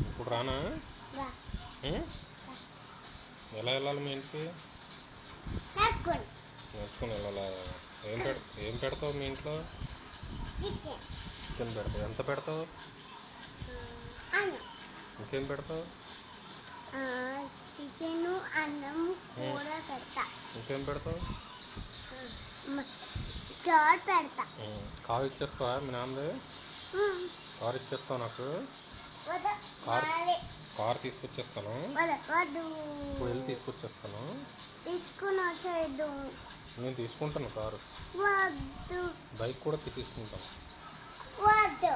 ఇప్పుడు రానా? ఎలా వెళ్ళాలి మీ ఇంటికి? నేర్చుకుని వెళ్ళాలా? ఏం పెడతావు మీ ఇంట్లో? చికెన్ పెడతావు. ఎంత పెడతావు? ఇంకేం పెడతావు? చికెన్, అన్నం, కూర పెడతా. ఇంకేం పెడతావు? చాట్ పెడతా. కారు ఇచ్చేస్తావా మీ నాన్నది? కారు ఇచ్చేస్తావు నాకు? కారు తీసుకొచ్చేస్తాను. ఇప్పుడు వెళ్ళి తీసుకొచ్చేస్తాను. తీసుకుని వచ్చేది. నేను తీసుకుంటాను కారు. వద్దు. బైక్ కూడా తీసుకుంటాను. వద్దు.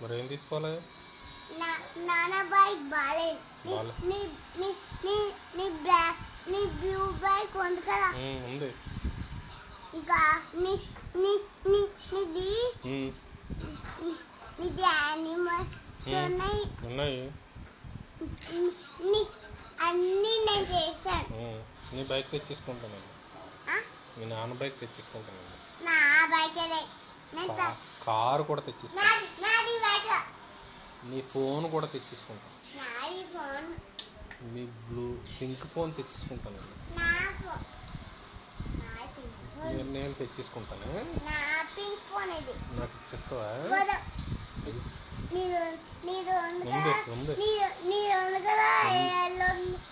మరి ఏం తీసుకోవాలి? నాన్న బైక్ బాలేదు. నీ బ్లూ బైక్ ఉంది కదా? ఉంది. ఇంకా నీది యానిమల్స్ ఉన్నాయి. అన్నీ నేను చేశాను. నీ బైక్ తెచ్చేసుకుంటాను. మీ నాన్న బైక్ తెచ్చేసుకుంటాను. నా బైక్ కారు కూడా తెచ్చేసుకుంటాను. నీ ఫోన్ కూడా తెచ్చేసుకుంటాను. మీ పింక్ ఫోన్ తెచ్చేసుకుంటాను. నేను తెచ్చేసుకుంటాను. నాకు ఇచ్చేస్తావా?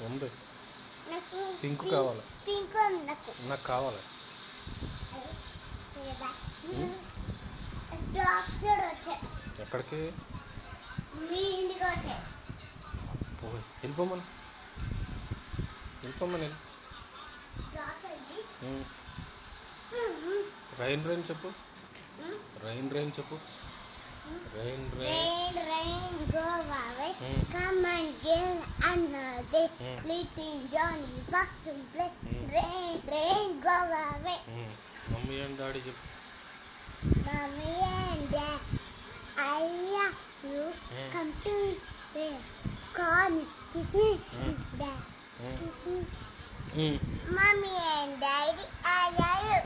ఉంది. పింక్ కావాలి. నాకు కావాలి. ఎక్కడికి? మీ ఇంటికి వచ్చాయి. వెళ్ళిపోమని రైన్ చెప్పు. రైన్ చెప్పు. Rain go away. Come and get another. Little Johnny Fox and play. Rain go away. Mummy and Daddy చెప్పు. Mommy and Daddy, I love you. Come to me. Call me. Kiss me. Kiss Dad. Kiss me. Mommy and Daddy, I love you.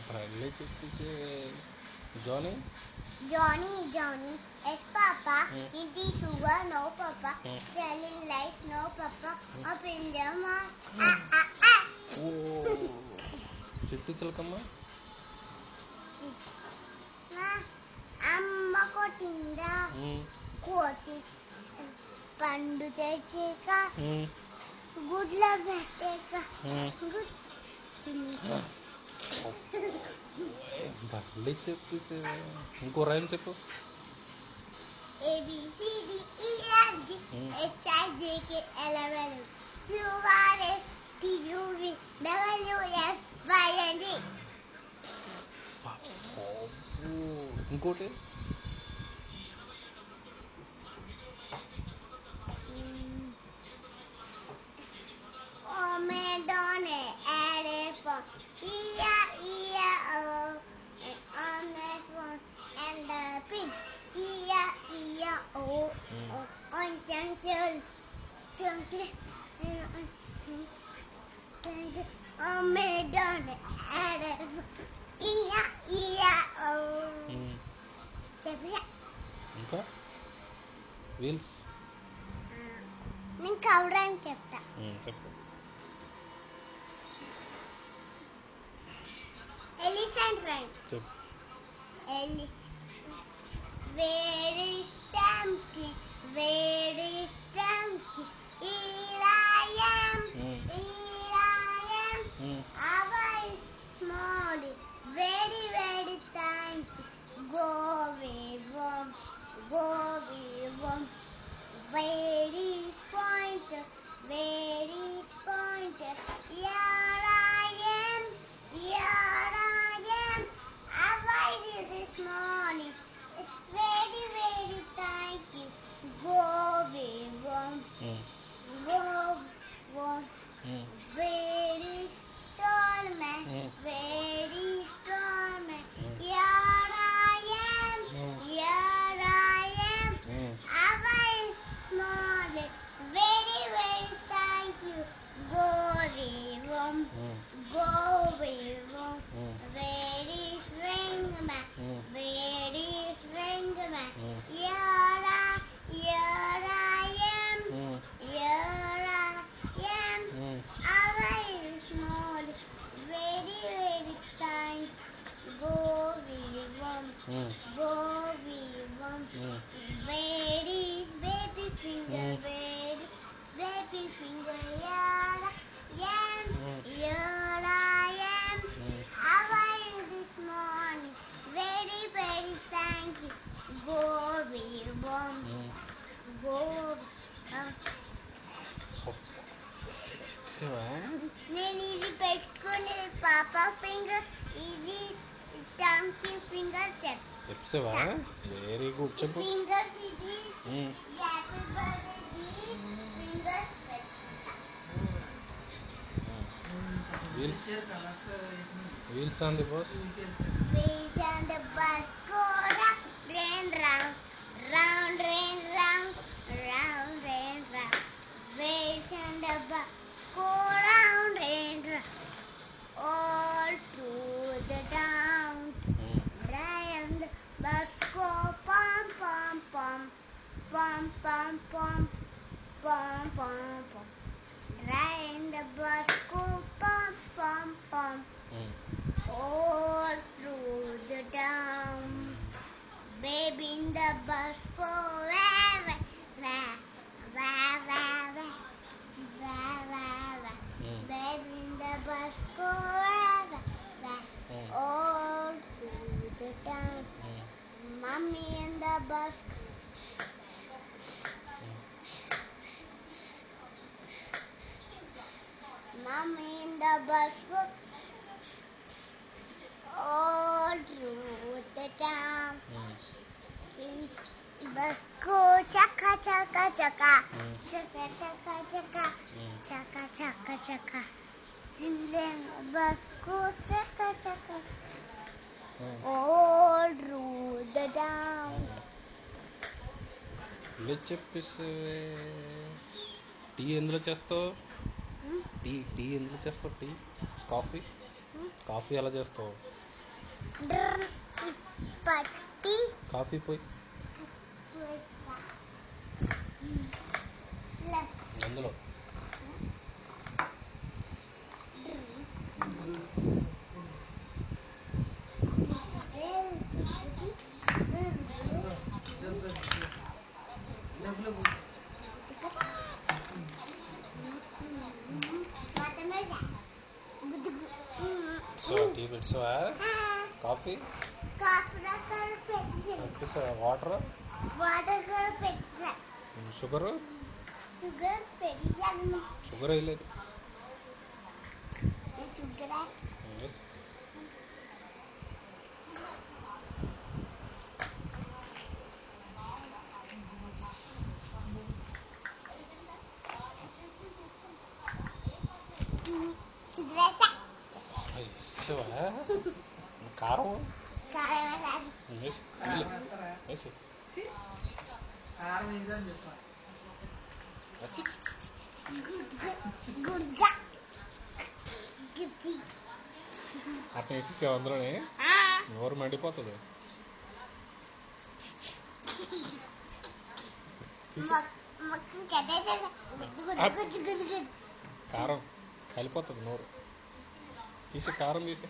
Friendly చెప్పేసి. Johnny, yes Papa. Eating sugar, no Papa. Telling lies, no Papa. Up in the mouth. చిట్టి చిలకమ్మ. అమ్మ కొట్టిందా కోతి పండు తెచ్చాక గుడ్ల పెట్టాక బల్లి చెప్పేసి. ఇంకో రైన్ చెప్పు. ఇంకోటి. ఇంకా వీల్స్. నేను కవరని చెప్తా. చెప్పు. ఎలిఫెంట్ రైన్ చెప్పు. Where is Stampy? Where is Stampy? Here I am. Here I am. Our small, very, very tiny. Go away, worm. Go away, worm. Where is Pointer? Where is Pointer? Here I am. Here I am. How is this morning? It's very, very tiny. Go away, worm. నేను ఇది పెట్టుకుని పాప finger, ఇది టంకీ finger చెప్పావా? Very good. చెప్పు. Fingers ఇది happy birthday fingers wheels on the bus. Wheels on the bus go round, rain round, round, rain round, round, rain round. Wheels on the bus go round, rain round, all through the town. Round the bus go pom pom pom, pom pom pom, pom pom pom. Round the bus go pom pom pom. All through the town, baby in the bus go wah wah wah wah wah wah wah wah wah. Baby in the bus go wah wah wah. All through the town, mommy in the bus. Mommy in the bus go. All through the town, bus go chaka chaka chaka, chaka chaka chaka, chaka chaka chaka. Bus go chaka chaka, all through the town. చెప్పేసి tea ఎందులో చేస్తావు? Tea ఎందులో చేస్తావు? Tea coffee ఎలా చేస్తావు? పట్టి coffee పోయి అందులో టీ పెట్టావా? కాఫీ పెట్టేసావా? వాటర్ కూడా పెట్టా. షుగర్ పెట్టాను. షుగర్ వేయలేదు. షుగర్ కారం అట్లా వేసేసావు అందులోనే. నోరు మండిపోతుంది. కారం కలిపోతుంది నోరు. తీసే కారం తీసే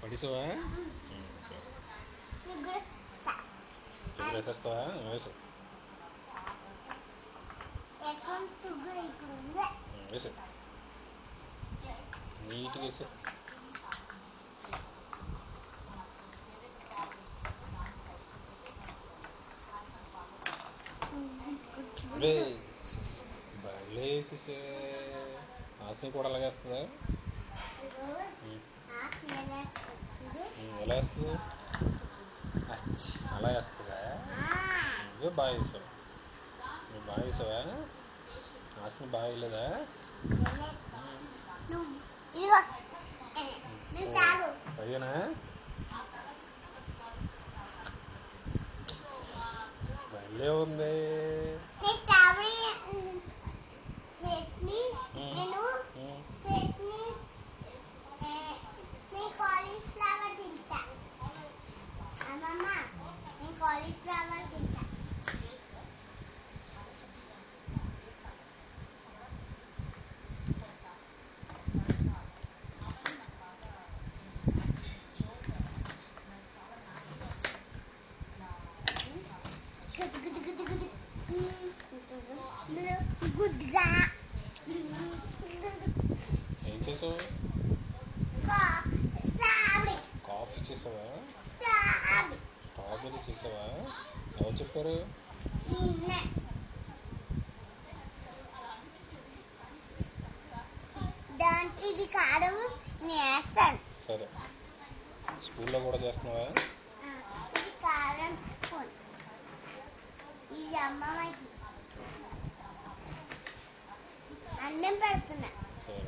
పడిసావా? వేసేస్తావా? వేసు వేసు నీట్గా వేసే. బయలు వేసేసే. ఆశని కూడా అలాగేస్తుందా? ఎలా వేస్తుంది? అలా వేస్తుందా? నువ్వే బాగా వేసావు. నువ్వు బాగా వేసావా? ఆశని బాగా వేయలేదా? అయ్యానా? భలే ఉంది. ఏం చేసావు? కాఫీ చేసావా? స్ట్రాబెర్రీ చేసావా? ఎవరు చెప్పారు? ఇది కారం నేస్తాను. సరే, స్కూల్లో కూడా చేస్తున్నావా? ఇది కారం స్పూన్, ఇది అమ్మమ్మకి అన్నం పెడుతున్నా.